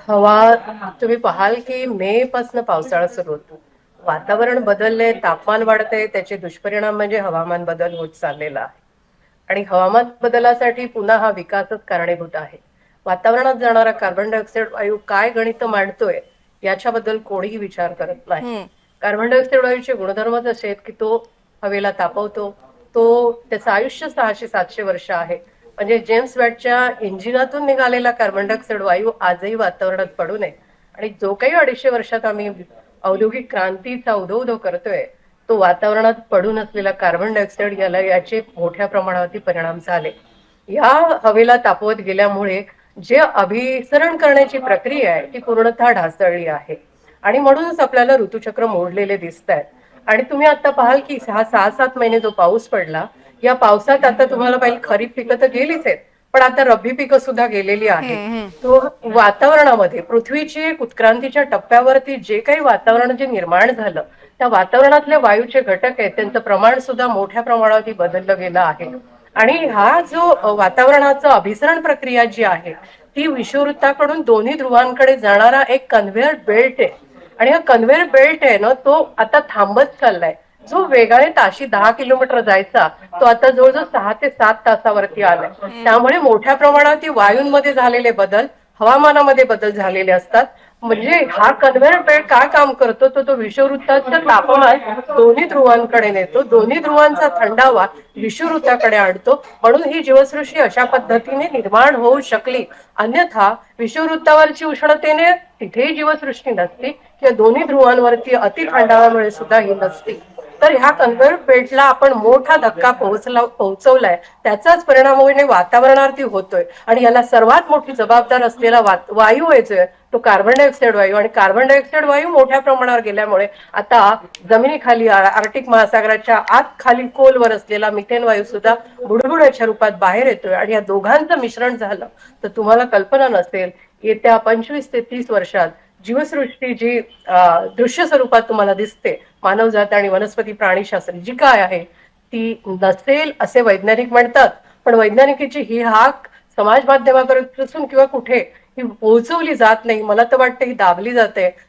हवा तुम्ही पाहाल की मे पासून पावसाळा सुरू होतो. वातावरण बदलले, तापमान वाढतंय, त्याचे दुष्परिणाम म्हणजे हवामान बदल होत चाललेला आहे. आणि हवामान बदलासाठी पुन्हा हा विकासच कारणीभूत आहे. वातावरणात जाणारा कार्बन डायऑक्साईड वायू काय गणित मांडतोय याच्याबद्दल कोणीही विचार करत नाही. हं. कार्बन डायऑक्साईड वायूचे गुणधर्मच असे आहेत की तो हवेला तापवतो. तो त्याचं आयुष्य 600-700 वर्ष आहे. म्हणजे जेम्स वेबच्या इंजिनातून निघालेला कार्बन डायऑक्साईड वायू आजही वातावरणात पडू नये आणि जो काही 250 वर्षात आम्ही औद्योगिक क्रांतीचा उदो करतोय तो वातावरणात पडून असलेला कार्बन डायऑक्साईड याचे मोठ्या प्रमाणावरती परिणाम झाले. या हवेला तापवत गेल्यामुळे जे अभिसरण करण्याची प्रक्रिया आहे ती पूर्णतः ढासळली आहे आणि म्हणूनच आपल्याला ऋतुचक्र मोडलेले दिसत आहेत. आणि तुम्ही आता पाहाल की हा 6-7 महिने जो पाऊस पडला या पावसात आता तुम्हाला पाहिजे खरीप पिकं तर गेलीच आहेत, पण आता रब्बी पिकं सुद्धा गेलेली आहेत. हं, हं. तो वातावरणामध्ये पृथ्वीची उत्क्रांतीच्या टप्प्यावरती जे काही वातावरण जे निर्माण झालं त्या वातावरणातले वायूचे घटक आहेत त्यांचं प्रमाण सुद्धा मोठ्या प्रमाणावरती बदललं गेलं आहे. आणि हा जो वातावरणाचं अभिसरण प्रक्रिया जी आहे ती विषुववृत्ताकडून दोन्ही ध्रुवांकडे जाणारा एक कन्व्हेअर बेल्ट आहे. आणि हा कन्व्हेअर बेल्ट आहे ना तो आता थांबत चाललाय. जो वेगाने ताशी 10 किलोमीटर जायचा तो आता जवळजवळ 6 ते 7 तासावरती आलाय. हं. त्यामुळे मोठ्या प्रमाणात वायूंमध्ये झालेले बदल हवामानामध्ये बदल झालेले असतात. म्हणजे हा कन्व्हेअर बेल्ट काय काम करतो तो विषुववृत्ताचं तापमान दोन्ही ध्रुवांकडे नेतो, दोन्ही ध्रुवांचा थंडावा विषुववृत्ताकडे आणतो. म्हणून ही जीवसृष्टी अशा पद्धतीने निर्माण होऊ शकली. अन्यथा विषुववृत्तावरची उष्णतेने तिथेही जीवसृष्टी नसती किंवा दोन्ही ध्रुवांवरती अति थंडाव्यामुळे सुद्धा ही नसती. तर ह्या कन्व्हेअर बेल्टला आपण मोठा धक्का पोहोचवलाय. त्याचाच परिणाम म्हणजे वातावरणावरती होतोय आणि याला सर्वात मोठी जबाबदार असलेला वायू आहे तो कार्बन डायऑक्साईड वायू. आणि कार्बन डायऑक्साईड वायू मोठ्या प्रमाणावर गेल्यामुळे आता जमिनीखाली आर्क्टिक महासागराच्या आत खाली खोलवर असलेला मिथेन वायू सुद्धा बुडबुड्याच्या रूपात बाहेर येतोय. आणि या दोघांचं मिश्रण झालं तर तुम्हाला कल्पना नसेल येत्या 25 ते 30 वर्षात जीवसृष्टी जी दृश्य स्वरूपात तुम्हाला दिसते मानवजात आणि वनस्पती प्राणीशास्त्र जी काय आहे ती नसेल असे वैज्ञानिक म्हणतात. पण वैज्ञानिकीची ही हाक समाज माध्यमापासून किंवा कुठे ही पोहोचवली जात नाही. मला तर वाटतं ही दाबली जाते.